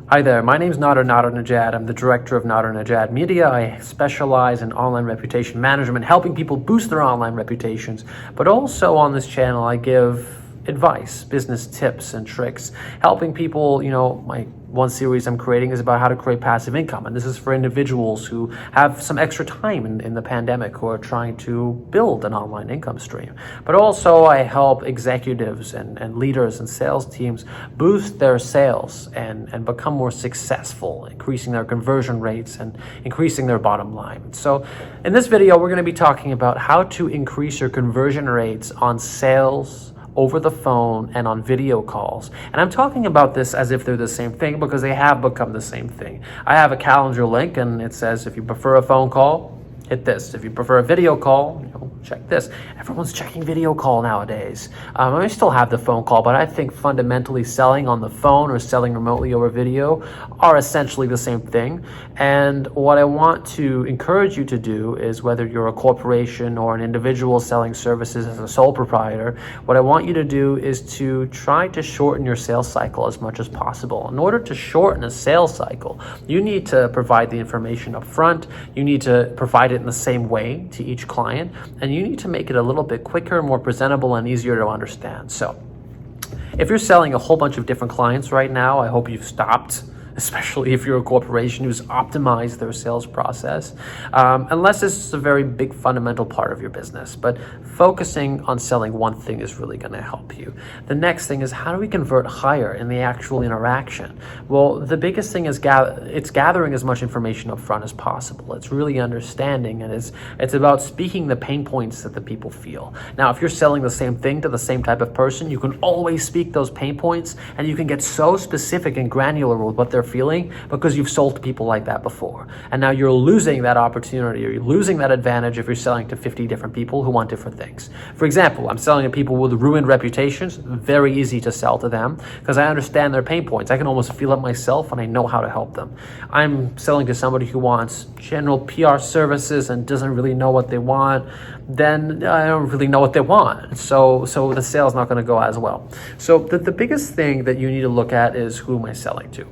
Hi there, my name is Nadernejad. I'm the director of Nadernejad Media. I specialize in online reputation management, helping people boost their online reputations. But also on this channel, I give advice, business tips and tricks, helping people. My one series I'm creating is about how to create passive income. And this is for individuals who have some extra time in the pandemic, who are trying to build an online income stream. But also I help executives and leaders and sales teams boost their sales and become more successful, increasing their conversion rates and increasing their bottom line. So in this video, we're going to be talking about how to increase your conversion rates on sales, over the phone, and on video calls. And I'm talking about this as if they're the same thing, because they have become the same thing. I have a calendar link and it says, if you prefer a phone call, hit this. If you prefer a video call, check this. Everyone's checking video call nowadays. I still have the phone call, but I think fundamentally selling on the phone or selling remotely over video are essentially the same thing. And what I want to encourage you to do is, whether you're a corporation or an individual selling services as a sole proprietor, what I want you to do is to try to shorten your sales cycle as much as possible. In order to shorten a sales cycle, you need to provide the information up front. You need to provide it in the same way to each client, and you need to make it a little bit quicker, more presentable, and easier to understand. So if you're selling a whole bunch of different clients right now, I hope you've stopped, especially if you're a corporation who's optimized their sales process, unless this is a very big fundamental part of your business. But focusing on selling one thing is really going to help you. The next thing is, how do we convert higher in the actual interaction? Well, the biggest thing is it's gathering as much information up front as possible. It's really understanding, and it's about speaking the pain points that the people feel. Now, if you're selling the same thing to the same type of person, you can always speak those pain points, and you can get so specific and granular with what they're feeling, because you've sold to people like that before. And now you're losing that opportunity, or you're losing that advantage if you're selling to 50 different people who want different things. For example, I'm selling to people with ruined reputations. Very easy to sell to them because I understand their pain points. I can almost feel it myself, and I know how to help them. I'm selling to somebody who wants general PR services and doesn't really know what they want. Then I don't really know what they want. So the sale's not going to go as well. So the biggest thing that you need to look at is, who am I selling to?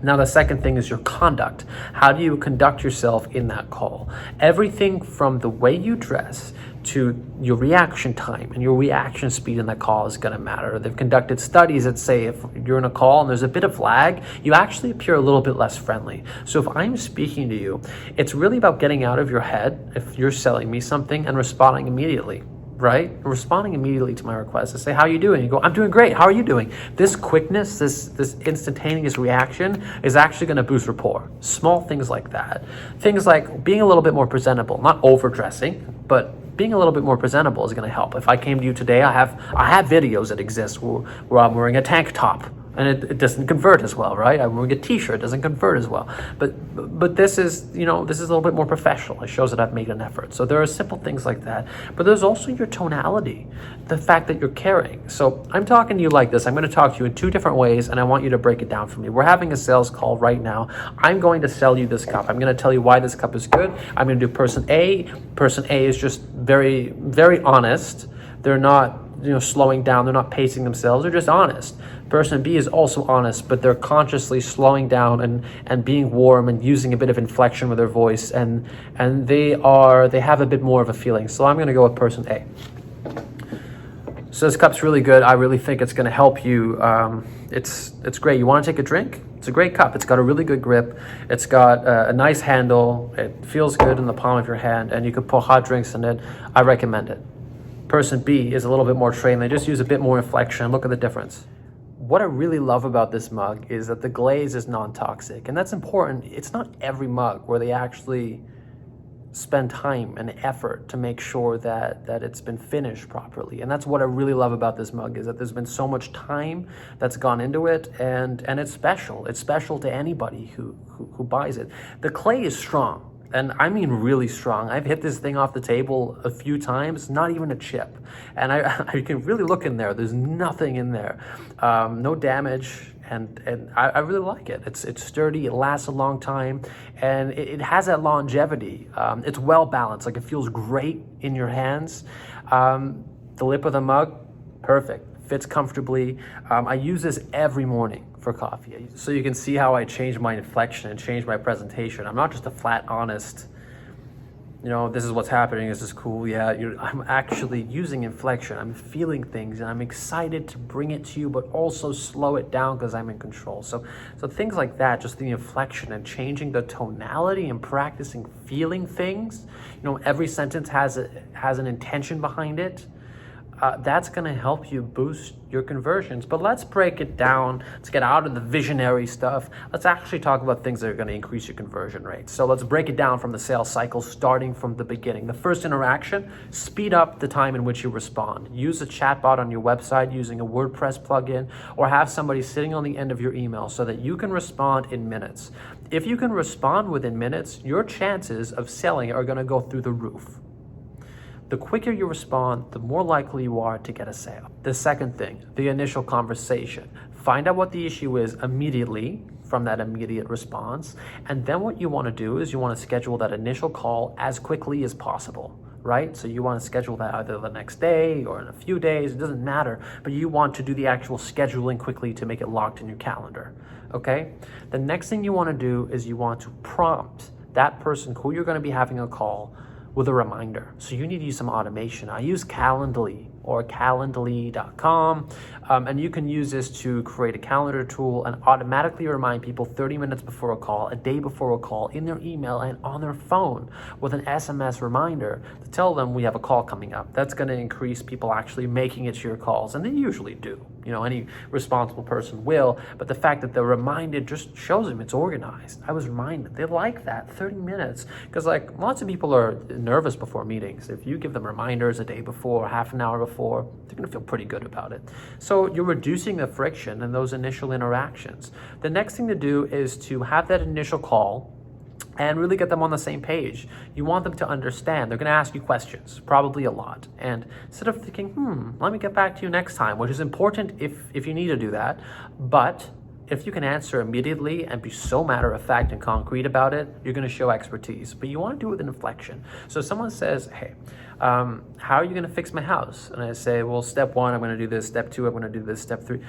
Now, the second thing is your conduct. How do you conduct yourself in that call? Everything from the way you dress to your reaction time and your reaction speed in that call is going to matter. They've conducted studies that say if you're in a call and there's a bit of lag, you actually appear a little bit less friendly. So if I'm speaking to you, it's really about getting out of your head if you're selling me something and responding immediately. Right? Responding immediately to my request. I say, how are you doing? You go, I'm doing great. How are you doing? This quickness, this instantaneous reaction is actually going to boost rapport. Small things like that. Things like being a little bit more presentable, not overdressing, but being a little bit more presentable is going to help. If I came to you today, I have videos that exist where I'm wearing a tank top, and it doesn't convert as well, right? I'm wearing a t-shirt, it doesn't convert as well. But this is, this is a little bit more professional. It shows that I've made an effort. So there are simple things like that. But there's also your tonality, the fact that you're caring. So I'm talking to you like this. I'm going to talk to you in two different ways, and I want you to break it down for me. We're having a sales call right now. I'm going to sell you this cup. I'm going to tell you why this cup is good. I'm going to do person A. Person A is just very, very honest. They're not slowing down, they're not pacing themselves, they're just honest. Person B is also honest, but they're consciously slowing down and being warm and using a bit of inflection with their voice, and they have a bit more of a feeling. So I'm going to go with person A. So this cup's really good. I really think it's going to help you. It's great. You want to take a drink? It's a great cup. It's got a really good grip. It's got a nice handle. It feels good in the palm of your hand, and you can pour hot drinks in it. I recommend it. Person B is a little bit more trained. They just use a bit more inflection. Look at the difference. What I really love about this mug is that the glaze is non-toxic, and that's important. It's not every mug where they actually spend time and effort to make sure that it's been finished properly. And that's what I really love about this mug, is that there's been so much time that's gone into it, and it's special. It's special to anybody who buys it. The clay is strong. And I mean really strong. I've hit this thing off the table a few times, not even a chip. And I can really look in there. There's nothing in there. No damage. And I really like it. It's sturdy, it lasts a long time, and it has that longevity. It's well balanced, like it feels great in your hands. The lip of the mug, perfect. Fits comfortably. I use this every morning for coffee. So you can see how I changed my inflection and changed my presentation. I'm not just a flat, honest, this is what's happening, this is cool, yeah. I'm actually using inflection. I'm feeling things, and I'm excited to bring it to you, but also slow it down because I'm in control. So things like that, just the inflection and changing the tonality and practicing feeling things. Every sentence has an intention behind it. That's going to help you boost your conversions. But let's break it down. Let's get out of the visionary stuff. Let's actually talk about things that are going to increase your conversion rate. So let's break it down from the sales cycle, starting from the beginning. The first interaction, speed up the time in which you respond. Use a chatbot on your website using a WordPress plugin, or have somebody sitting on the end of your email so that you can respond in minutes. If you can respond within minutes, your chances of selling are going to go through the roof. The quicker you respond, the more likely you are to get a sale. The second thing, the initial conversation. Find out what the issue is immediately from that immediate response. And then what you want to do is you want to schedule that initial call as quickly as possible, right? So you want to schedule that either the next day or in a few days, it doesn't matter, but you want to do the actual scheduling quickly to make it locked in your calendar, okay? The next thing you want to do is you want to prompt that person who you're going to be having a call with a reminder. So you need to use some automation. I use Calendly or calendly.com, and you can use this to create a calendar tool and automatically remind people 30 minutes before a call, a day before a call, in their email and on their phone with an SMS reminder to tell them we have a call coming up. That's going to increase people actually making it to your calls, and they usually do. Any responsible person will, but the fact that they're reminded just shows them it's organized. I was reminded. They like that 30 minutes because lots of people are nervous before meetings. If you give them reminders a day before, half an hour before, they're going to feel pretty good about it. So you're reducing the friction in those initial interactions. The next thing to do is to have that initial call and really get them on the same page. You want them to understand. They're going to ask you questions, probably a lot. And instead of thinking, let me get back to you next time, which is important if you need to do that, but if you can answer immediately and be so matter-of-fact and concrete about it, you're going to show expertise. But you want to do it with an inflection. So if someone says, hey, how are you going to fix my house? And I say, well, step one, I'm going to do this. Step two, I'm going to do this. Step three.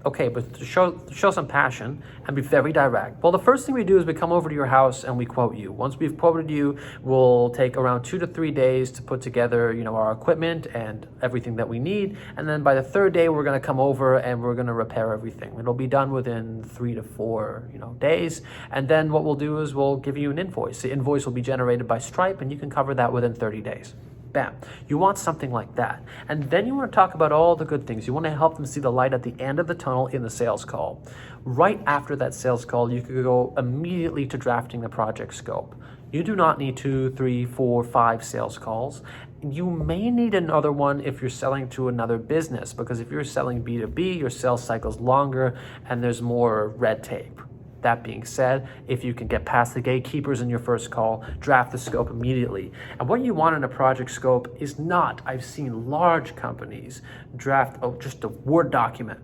Okay, but to show some passion and be very direct. Well, the first thing we do is we come over to your house and we quote you. Once we've quoted you, we'll take around 2 to 3 days to put together, our equipment and everything that we need. And then by the third day, we're going to come over and we're going to repair everything. It'll be done within 3 to 4, days. And then what we'll do is we'll give you an invoice. The invoice will be generated by Stripe, and you can cover that within 30 days. Bam. You want something like that. And then you want to talk about all the good things. You want to help them see the light at the end of the tunnel in the sales call. Right after that sales call, you could go immediately to drafting the project scope. You do not need 2, 3, 4, 5 sales calls. You may need another one if you're selling to another business, because if you're selling B2B, your sales cycle is longer and there's more red tape. That being said, if you can get past the gatekeepers in your first call, draft the scope immediately. And what you want in a project scope is not, I've seen large companies draft just a Word document.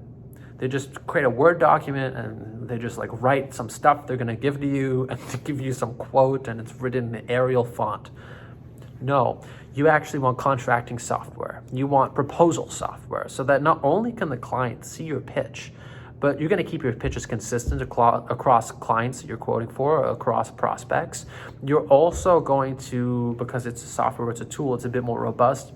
They just create a Word document and they just write some stuff they're going to give to you and to give you some quote, and it's written in Arial font. No, you actually want contracting software. You want proposal software so that not only can the client see your pitch, but you're going to keep your pitches consistent across clients that you're quoting for, across prospects. You're also going to, because it's a software, it's a tool, it's a bit more robust,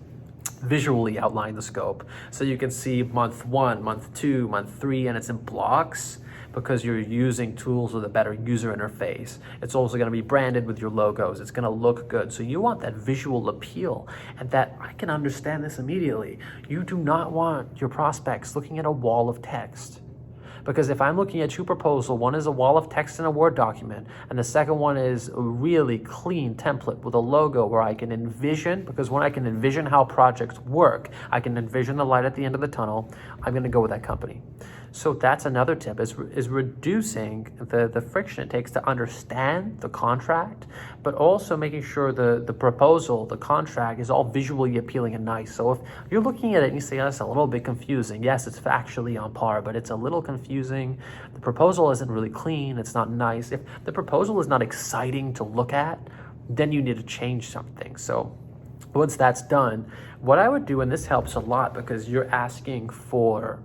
visually outline the scope. So you can see month 1, month 2, month 3, and it's in blocks because you're using tools with a better user interface. It's also going to be branded with your logos. It's going to look good. So you want that visual appeal and that I can understand this immediately. You do not want your prospects looking at a wall of text. Because if I'm looking at your proposal, one is a wall of text in a Word document, and the second one is a really clean template with a logo where I can envision, because when I can envision how projects work, I can envision the light at the end of the tunnel, I'm going to go with that company. So that's another tip, is reducing the friction it takes to understand the contract, but also making sure the proposal, the contract, is all visually appealing and nice. So if you're looking at it and you say, oh, that's a little bit confusing. Yes, it's factually on par, but it's a little confusing. The proposal isn't really clean. It's not nice. If the proposal is not exciting to look at, then you need to change something. So once that's done, what I would do, and this helps a lot because you're asking for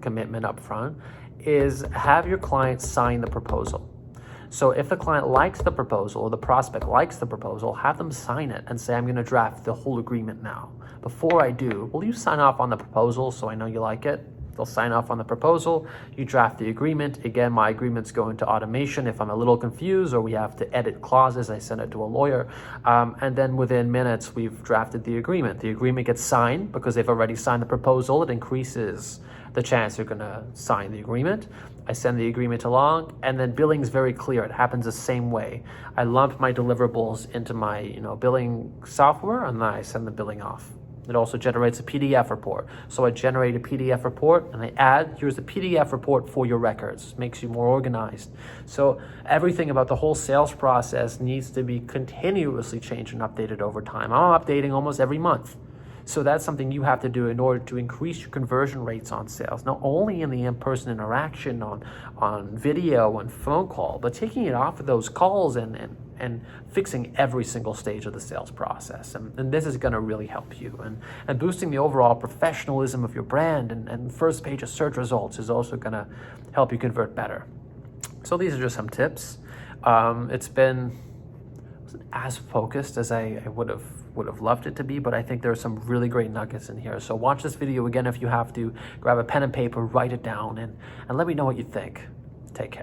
commitment up front, is have your client sign the proposal. So if the client likes the proposal, or the prospect likes the proposal, have them sign it and say, I'm going to draft the whole agreement now. Before I do, will you sign off on the proposal so I know you like it? They'll sign off on the proposal, you draft the agreement. Again, my agreements go into automation. If I'm a little confused or we have to edit clauses, I send it to a lawyer. And then within minutes, we've drafted the agreement. The agreement gets signed because they've already signed the proposal. It increases the chance they're going to sign the agreement. I send the agreement along, and then billing is very clear. It happens the same way. I lump my deliverables into my billing software, and then I send the billing off. It also generates a PDF report. So I generate a PDF report and I add, here's the PDF report for your records. Makes you more organized. So everything about the whole sales process needs to be continuously changed and updated over time. I'm updating almost every month. So that's something you have to do in order to increase your conversion rates on sales, not only in the in-person interaction on video and phone call, but taking it off of those calls and fixing every single stage of the sales process. And this is going to really help you. And boosting the overall professionalism of your brand and first page of search results is also going to help you convert better. So these are just some tips. It's been as focused as I would have loved it to be, but I think there are some really great nuggets in here. So watch this video again if you have to. Grab a pen and paper, write it down, and let me know what you think. Take care.